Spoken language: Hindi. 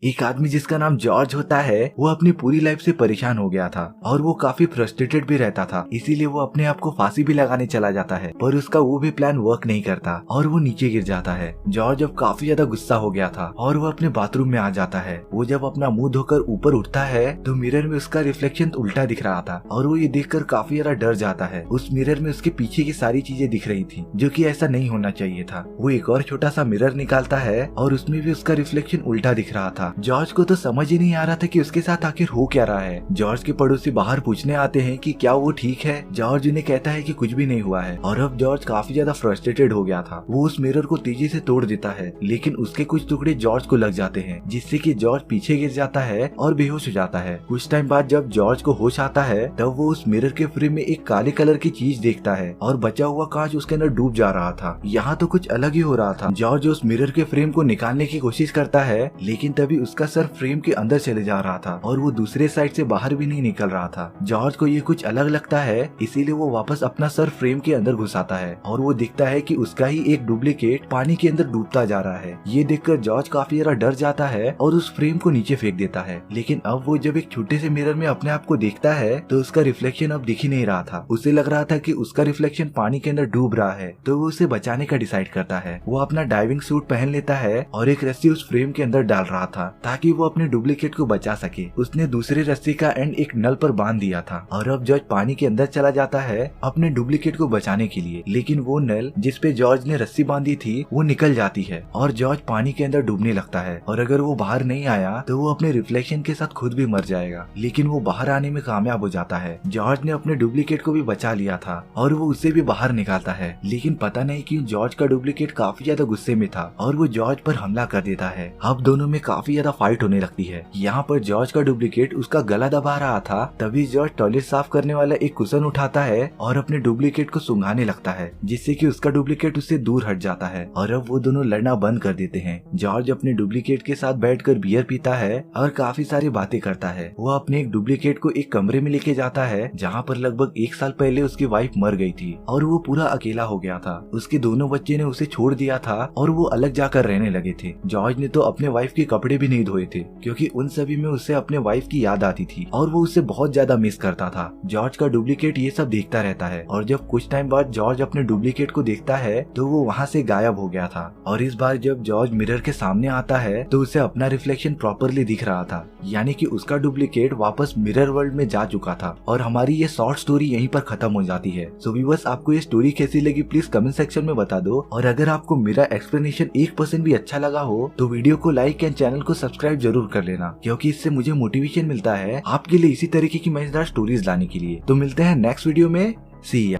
एक आदमी जिसका नाम जॉर्ज होता है वो अपनी पूरी लाइफ से परेशान हो गया था और वो काफी फ्रस्ट्रेटेड भी रहता था। इसीलिए वो अपने आप को फांसी भी लगाने चला जाता है, पर उसका वो भी प्लान वर्क नहीं करता और वो नीचे गिर जाता है। जॉर्ज अब काफी ज्यादा गुस्सा हो गया था और वो अपने बाथरूम में आ जाता है। वो जब अपना मुंह धोकर ऊपर उठता है तो मिरर में उसका रिफ्लेक्शन उल्टा दिख रहा था और वो ये देखकर काफी ज्यादा डर जाता है। उस मिरर में उसके पीछे की सारी चीजें दिख रही थी, जो कि ऐसा नहीं होना चाहिए था। वो एक और छोटा सा मिरर निकालता है और उसमें भी उसका रिफ्लेक्शन उल्टा दिख रहा था। जॉर्ज को तो समझ ही नहीं आ रहा था कि उसके साथ आखिर हो क्या रहा है। जॉर्ज के पड़ोसी बाहर पूछने आते हैं कि क्या वो ठीक है। जॉर्ज उन्हें कहता है कि कुछ भी नहीं हुआ है और अब जॉर्ज काफी ज्यादा फ्रस्ट्रेटेड हो गया था। वो उस मिरर को तेजी से तोड़ देता है, लेकिन उसके कुछ टुकड़े जॉर्ज को लग जाते हैं, जिससे कि जॉर्ज पीछे गिर जाता है और बेहोश हो जाता है। कुछ टाइम बाद जब जॉर्ज को होश आता है तब वो उस मिरर के फ्रेम में एक काले कलर की चीज देखता है और बचा हुआ कांच उसके अंदर डूब जा रहा था। यहाँ तो कुछ अलग ही हो रहा था। जॉर्ज उस मिरर के फ्रेम को निकालने की कोशिश करता है, लेकिन तभी उसका सर फ्रेम के अंदर चले जा रहा था और वो दूसरे साइड से बाहर भी नहीं निकल रहा था। जॉर्ज को ये कुछ अलग लगता है, इसीलिए वो वापस अपना सर फ्रेम के अंदर घुसाता है और वो दिखता है कि उसका ही एक डुप्लीकेट पानी के अंदर डूबता जा रहा है। ये देखकर जॉर्ज काफी ज्यादा डर जाता है और उस फ्रेम को नीचे फेंक देता है। लेकिन अब वो जब एक छोटे से मिरर में अपने आप को देखता है तो उसका रिफ्लेक्शन अब दिख ही नहीं रहा था। उसे लग रहा था कि उसका रिफ्लेक्शन पानी के अंदर डूब रहा है, तो वो उसे बचाने का डिसाइड करता है। वो अपना डाइविंग सूट पहन लेता है और एक रस्सी उस फ्रेम के अंदर डाल रहा था ताकि वो अपने डुप्लीकेट को बचा सके। उसने दूसरी रस्सी का एंड एक नल पर बांध दिया था और अब जॉर्ज पानी के अंदर चला जाता है अपने डुप्लीकेट को बचाने के लिए। लेकिन वो नल जिस पे जॉर्ज ने रस्सी बांधी थी वो निकल जाती है और जॉर्ज पानी के अंदर डूबने लगता है और अगर वो बाहर नहीं आया तो वो अपने रिफ्लेक्शन के साथ खुद भी मर जाएगा। लेकिन वो बाहर आने में कामयाब हो जाता है। जॉर्ज ने अपने डुप्लीकेट को भी बचा लिया था और वो उसे भी बाहर निकालता है, लेकिन पता नहीं क्यों जॉर्ज का डुप्लीकेट काफी ज्यादा गुस्से में था और वो जॉर्ज पर हमला कर देता है। अब दोनों में काफी ज्यादा फाइट होने लगती है। यहाँ पर जॉर्ज का डुप्लीकेट उसका गला दबा रहा था, तभी जॉर्ज टॉयलेट साफ करने वाला एक कुशन उठाता है और अपने डुप्लीकेट को सुंघाने लगता है, जिससे कि उसका डुप्लीकेट उससे दूर हट जाता है और अब वो दोनों लड़ना बंद कर देते हैं। जॉर्ज अपने डुप्लीकेट के साथ बैठकर बियर पीता है और काफी सारी बातें करता है। वो अपने एक डुप्लीकेट को एक कमरे में लेके जाता है जहाँ पर लगभग 1 साल पहले उसकी वाइफ मर गई थी और वो पूरा अकेला हो गया था। उसके दोनों बच्चे ने उसे छोड़ दिया था और वो अलग जाकर रहने लगे थे। जॉर्ज ने तो अपने वाइफ के कपड़े भी नहीं धोए थे, क्योंकि उन सभी में उसे अपने वाइफ की याद आती थी और वो उसे बहुत ज्यादा मिस करता था। जॉर्ज का डुप्लीकेट ये सब देखता रहता है और जब कुछ टाइम बाद जॉर्ज अपने डुप्लीकेट को देखता है तो वो वहाँ से गायब हो गया था। और इस बार जब जॉर्ज मिरर के सामने आता है तो उसे अपना रिफ्लेक्शन प्रॉपरली दिख रहा था, यानी कि उसका डुप्लीकेट वापस मिरर वर्ल्ड में जा चुका था। और हमारी ये शॉर्ट स्टोरी यहीं पर खत्म हो जाती है। सो व्यूअर्स, आपको ये स्टोरी कैसी लगी प्लीज कमेंट सेक्शन में बता दो, और अगर आपको मेरा एक्सप्लेनेशन 1% भी अच्छा लगा हो तो वीडियो को लाइक एंड चैनल को सब्सक्राइब जरूर कर लेना, क्योंकि इससे मुझे मोटिवेशन मिलता है आपके लिए इसी तरीके की मजेदार स्टोरीज लाने के लिए। तो मिलते हैं नेक्स्ट वीडियो में। सी या।